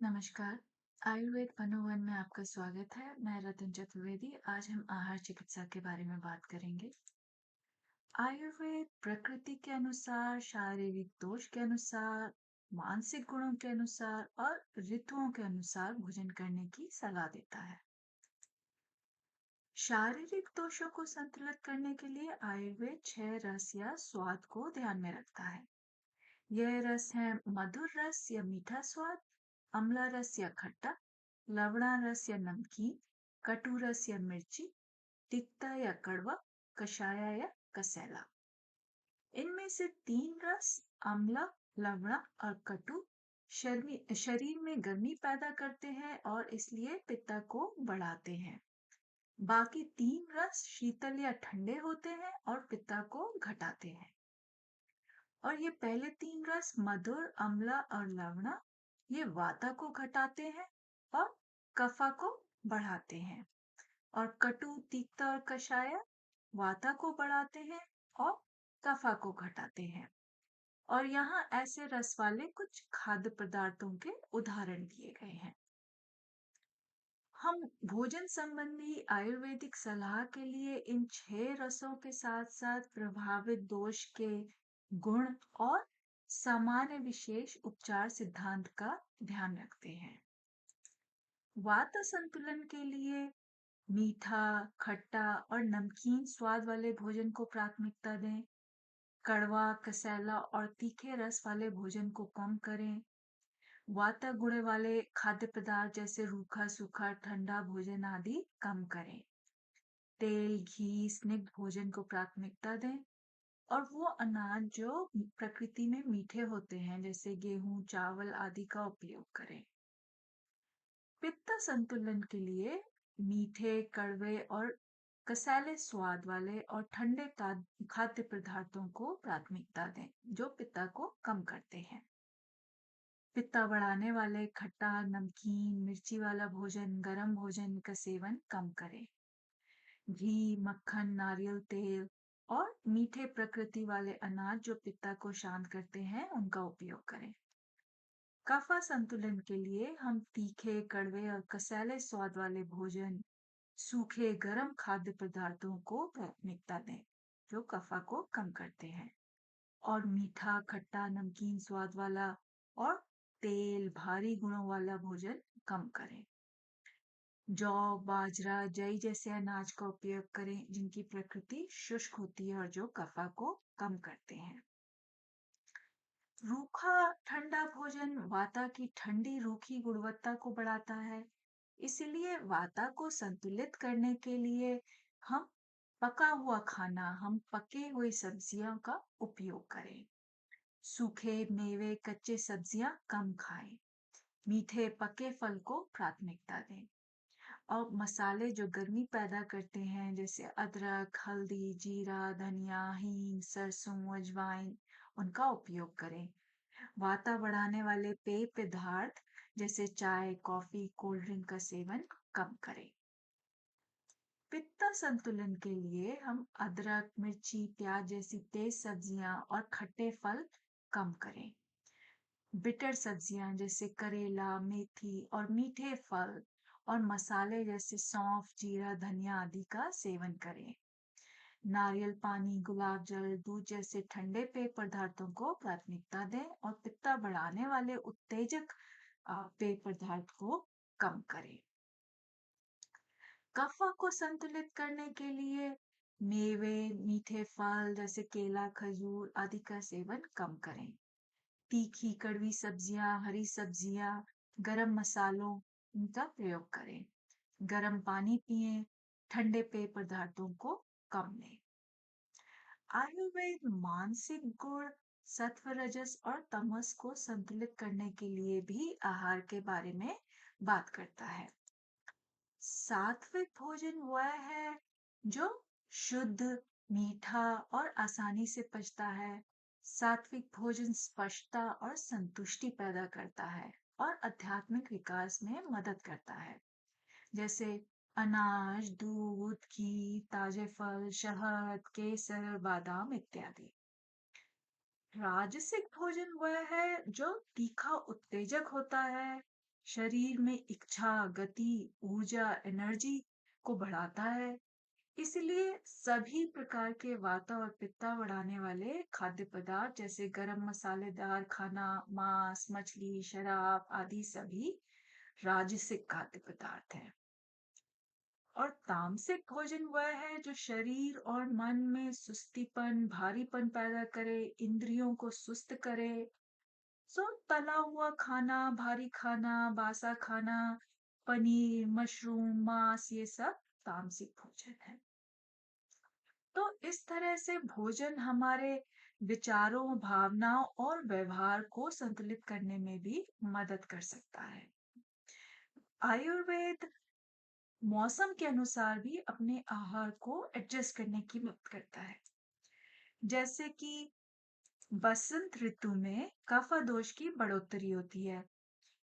नमस्कार। आयुर्वेद 101 में आपका स्वागत है। मैं रतन चतुर्वेदी। आज हम आहार चिकित्सा के बारे में बात करेंगे। आयुर्वेद प्रकृति के अनुसार, शारीरिक दोष के अनुसार, मानसिक गुणों के अनुसार और ऋतुओं के अनुसार भोजन करने की सलाह देता है। शारीरिक दोषों को संतुलित करने के लिए आयुर्वेद 6 रस या स्वाद को ध्यान में रखता है। यह रस है मधुर रस या मीठा स्वाद, अम्ला रस या खट्टा, लवणा रस या नमकीन, कटु रस या मिर्ची, तिक्ता या कड़वा, कषाया या कसैला। इनमें से 3 रस अम्ला, लवणा और कटु शरीर में गर्मी पैदा करते हैं और इसलिए पित्त को बढ़ाते हैं। बाकी 3 रस शीतल या ठंडे होते हैं और पित्त को घटाते हैं। और ये पहले 3 रस मधुर, अम्ला और लवणा ये वाता को घटाते हैं और कफा को बढ़ाते हैं। और कटु, तीक्ता और कषाय वाता को बढ़ाते हैं और कफा को घटाते हैं। और यहाँ ऐसे रस वाले कुछ खाद्य पदार्थों के उदाहरण दिए गए हैं। हम भोजन संबंधी आयुर्वेदिक सलाह के लिए इन 6 रसों के साथ साथ प्रभावित दोष के गुण और सामान्य विशेष उपचार सिद्धांत का ध्यान रखते हैं। वात संतुलन के लिए मीठा, खट्टा और नमकीन स्वाद वाले भोजन को प्राथमिकता दें। कड़वा, कसैला और तीखे रस वाले भोजन को कम करें। वाता गुण वाले खाद्य पदार्थ जैसे रूखा, सूखा, ठंडा भोजन आदि कम करें। तेल, घी, स्निग्ध भोजन को प्राथमिकता दें और वो अनाज जो प्रकृति में मीठे होते हैं जैसे गेहूं, चावल आदि का उपयोग करें। पित्त संतुलन के लिए मीठे, कड़वे और कसैले स्वाद वाले और ठंडे खाद्य पदार्थों को प्राथमिकता दें जो पित्त को कम करते हैं। पित्त बढ़ाने वाले खट्टा, नमकीन, मिर्ची वाला भोजन, गर्म भोजन का सेवन कम करें। घी, मक्खन, नारियल तेल और मीठे प्रकृति वाले अनाज जो पित्त को शांत करते हैं उनका उपयोग करें। कफा संतुलन के लिए हम तीखे, कड़वे और कसैले स्वाद वाले भोजन, सूखे, गर्म खाद्य पदार्थों को प्राथमिकता दें जो कफा को कम करते हैं। और मीठा, खट्टा, नमकीन स्वाद वाला और तेल, भारी गुणों वाला भोजन कम करें। जौ, बाजरा, जई जैसे अनाज का उपयोग करें जिनकी प्रकृति शुष्क होती है और जो कफा को कम करते हैं। रूखा ठंडा भोजन वाता की ठंडी रूखी गुणवत्ता को बढ़ाता है। इसलिए वाता को संतुलित करने के लिए हम हम पके हुए सब्जियों का उपयोग करें। सूखे मेवे, कच्चे सब्जियां कम खाएं। मीठे पके फल को प्राथमिकता दें। और मसाले जो गर्मी पैदा करते हैं जैसे अदरक, हल्दी, जीरा, धनिया, हींग, सरसों, अजवाइन उनका उपयोग करें। वाता बढ़ाने वाले पेय पदार्थ जैसे चाय, कॉफी, कोल्ड ड्रिंक का सेवन कम करें। पित्त संतुलन के लिए हम अदरक, मिर्ची, प्याज जैसी तेज सब्जियां और खट्टे फल कम करें। बिटर सब्जियां जैसे करेला, मेथी और मीठे फल और मसाले जैसे सौंफ, जीरा, धनिया आदि का सेवन करें। नारियल पानी, गुलाब जल, दूध जैसे ठंडे पेय पदार्थों को प्राथमिकता दें और पित्त बढ़ाने वाले उत्तेजक पेय पदार्थ को कम करें। कफा को संतुलित करने के लिए मेवे, मीठे फल जैसे केला, खजूर आदि का सेवन कम करें। तीखी, कड़वी सब्जियां, हरी सब्जियां, गरम मसालों इनका प्रयोग करें। गरम पानी पिएं, ठंडे पेय पदार्थों को कम लें। आयुर्वेद मानसिक गुण, सत्व, रजस और तमस को संतुलित करने के लिए भी आहार के बारे में बात करता है। सात्विक भोजन वह है जो शुद्ध, मीठा और आसानी से पचता है। सात्विक भोजन स्पष्टता और संतुष्टि पैदा करता है और आध्यात्मिक विकास में मदद करता है जैसे अनाज, दूध, घी, ताजे फल, शहद, केसर, बादाम इत्यादि। राजसिक भोजन वह है जो तीखा उत्तेजक होता है, शरीर में इच्छा, गति, ऊर्जा, एनर्जी को बढ़ाता है। इसलिए सभी प्रकार के वाता और पित्ता बढ़ाने वाले खाद्य पदार्थ जैसे गरम मसालेदार खाना, मांस, मछली, शराब आदि सभी राजसिक खाद्य पदार्थ हैं। और तामसिक भोजन वह है जो शरीर और मन में सुस्तीपन, भारीपन पैदा करे, इंद्रियों को सुस्त करे। तला हुआ खाना, भारी खाना, बासा खाना, पनीर, मशरूम, मांस ये सब तामसिक भोजन है। तो इस तरह से भोजन हमारे विचारों, भावनाओं और व्यवहार को संतुलित करने में भी मदद कर सकता है। आयुर्वेद मौसम के अनुसार भी अपने आहार को एडजस्ट करने की मदद करता है। जैसे कि बसंत ऋतु में कफ दोष की बढ़ोतरी होती है,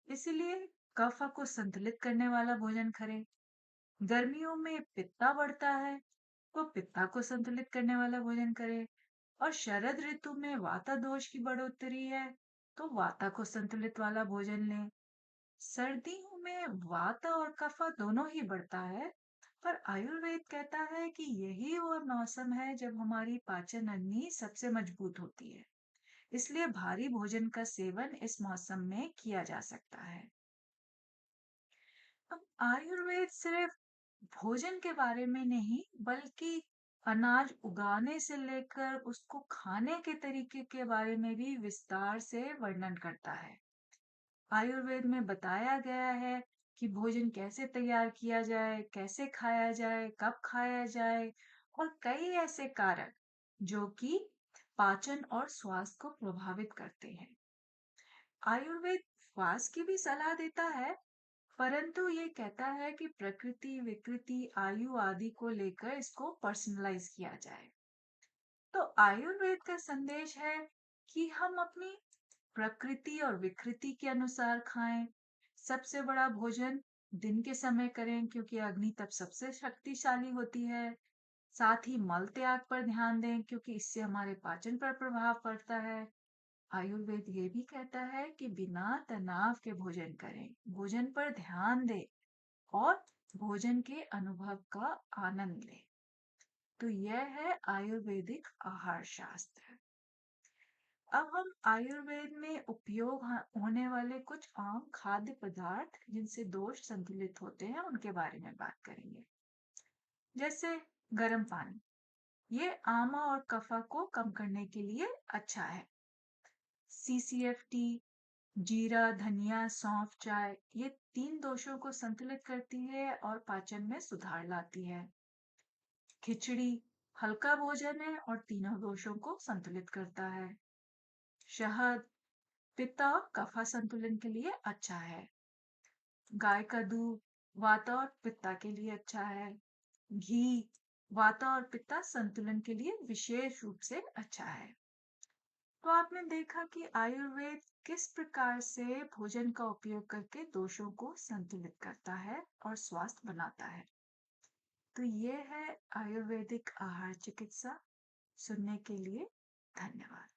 इसलिए कफ को संतुलित करने वाला भोजन करें। गर्मियों में पित्ता बढ़ता है, तो पित्ता को संतुलित करने वाला भोजन करें। और शरद ऋतु में वाता दोष की बढ़ोतरी है, तो वाता को संतुलित वाला भोजन लें। सर्दियों में वात और कफ दोनों ही बढ़ता है, पर आयुर्वेद कहता है कि यही वो मौसम है जब हमारी पाचन अग्नि सबसे मजबूत होती है। इसलिए भारी भोजन का सेवन इस मौसम में किया जा सकता है। अब आयुर्वेद सिर्फ भोजन के बारे में नहीं, बल्कि अनाज उगाने से लेकर उसको खाने के तरीके के बारे में भी विस्तार से वर्णन करता है। आयुर्वेद में बताया गया है कि भोजन कैसे तैयार किया जाए, कैसे खाया जाए, कब खाया जाए और कई ऐसे कारक जो कि पाचन और स्वास्थ्य को प्रभावित करते हैं। आयुर्वेद श्वास की भी सलाह देता है, परंतु ये कहता है कि प्रकृति, विकृति, आयु आदि को लेकर इसको पर्सनलाइज किया जाए। तो आयुर्वेद का संदेश है कि हम अपनी प्रकृति और विकृति के अनुसार खाएं। सबसे बड़ा भोजन दिन के समय करें क्योंकि अग्नि तब सबसे शक्तिशाली होती है। साथ ही मल त्याग पर ध्यान दें क्योंकि इससे हमारे पाचन पर प्रभाव पड़ता है। आयुर्वेद ये भी कहता है कि बिना तनाव के भोजन करें, भोजन पर ध्यान दें और भोजन के अनुभव का आनंद लें। तो यह है आयुर्वेदिक आहार शास्त्र। अब हम आयुर्वेद में उपयोग होने वाले कुछ आम खाद्य पदार्थ जिनसे दोष संतुलित होते हैं उनके बारे में बात करेंगे। जैसे गर्म पानी, ये आमा और कफा को कम करने के लिए अच्छा है। CCFT, जीरा, धनिया, सौंफ, चाय ये तीन दोषों को संतुलित करती है और पाचन में सुधार लाती है। खिचड़ी हल्का भोजन है और तीनों दोषों को संतुलित करता है। शहद पित्त और कफा संतुलन के लिए अच्छा है। गाय का दूध वाता और पित्ता के लिए अच्छा है। घी वाता और पित्ता संतुलन के लिए विशेष रूप से अच्छा है। तो आपने देखा कि आयुर्वेद किस प्रकार से भोजन का उपयोग करके दोषों को संतुलित करता है और स्वास्थ्य बनाता है। तो ये है आयुर्वेदिक आहार चिकित्सा। सुनने के लिए धन्यवाद।